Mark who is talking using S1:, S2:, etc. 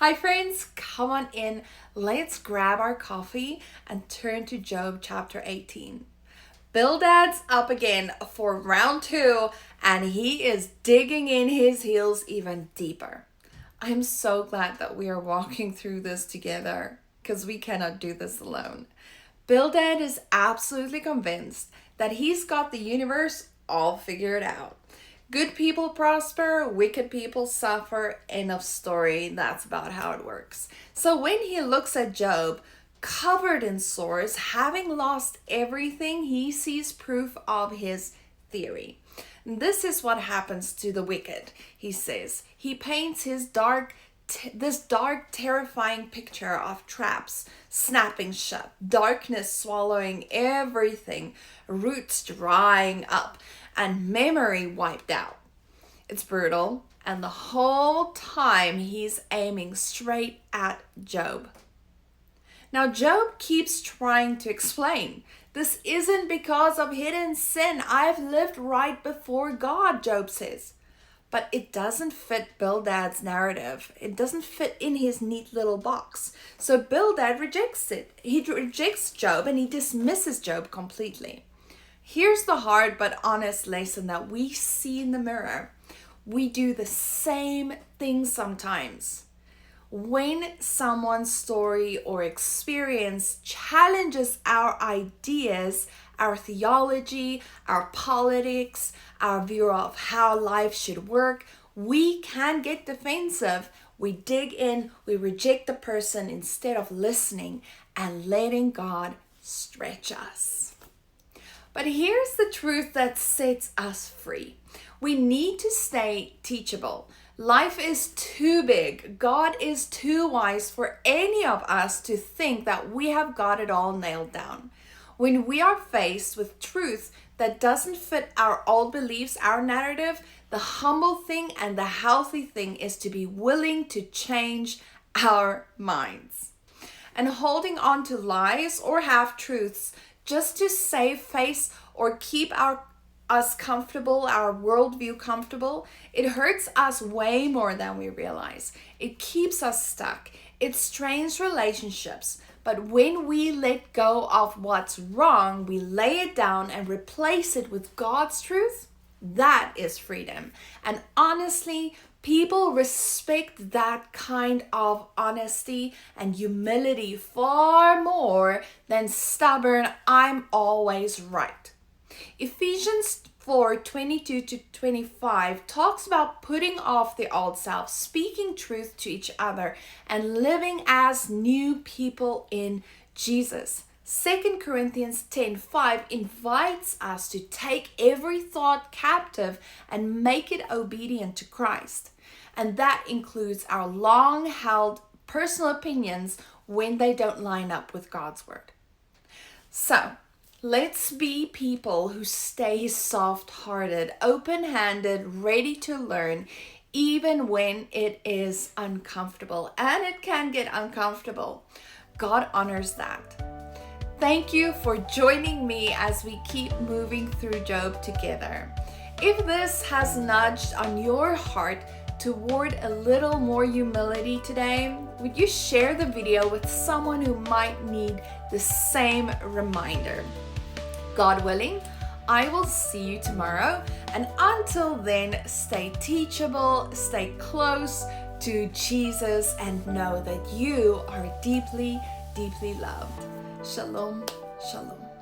S1: Hi friends, come on in. Let's grab our coffee and turn to Job chapter 18. Bildad's up again for round 2 and he is digging in his heels even deeper. I'm so glad that we are walking through this together because we cannot do this alone. Bildad is absolutely convinced that he's got the universe all figured out. Good people prosper, wicked people suffer. End of story. That's about how it works. So when he looks at Job, covered in sores, having lost everything, he sees proof of his theory. This is what happens to the wicked, he says. He paints this dark, terrifying picture of traps snapping shut, darkness swallowing everything, roots drying up, and memory wiped out. It's brutal, and the whole time he's aiming straight at Job. Now, Job keeps trying to explain. This isn't because of hidden sin. I've lived right before God, Job says. But it doesn't fit Bildad's narrative. It doesn't fit in his neat little box. So Bildad rejects it. He rejects Job and he dismisses Job completely. Here's the hard but honest lesson that we see in the mirror. We do the same thing sometimes. When someone's story or experience challenges our ideas, our theology, our politics, our view of how life should work, we can get defensive. We dig in, we reject the person instead of listening and letting God stretch us. But here's the truth that sets us free. We need to stay teachable. Life is too big. God is too wise for any of us to think that we have got it all nailed down. When we are faced with truth that doesn't fit our old beliefs, our narrative, the humble thing and the healthy thing is to be willing to change our minds. And holding on to lies or half-truths just to save face or keep us comfortable, our worldview comfortable, it hurts us way more than we realize. It keeps us stuck. It strains relationships. But when we let go of what's wrong, we lay it down and replace it with God's truth, that is freedom. And honestly, people respect that kind of honesty and humility far more than stubborn, I'm always right. Ephesians 4:22-25 talks about putting off the old self, speaking truth to each other, and living as new people in Jesus. 2 Corinthians 10:5 invites us to take every thought captive and make it obedient to Christ. And that includes our long-held personal opinions when they don't line up with God's word. So, let's be people who stay soft-hearted, open-handed, ready to learn, even when it is uncomfortable. And it can get uncomfortable. God honors that. Thank you for joining me as we keep moving through Job together. If this has nudged on your heart toward a little more humility today, would you share the video with someone who might need the same reminder? God willing, I will see you tomorrow. And until then, stay teachable, stay close to Jesus, and know that you are deeply, deeply loved. Shalom, shalom.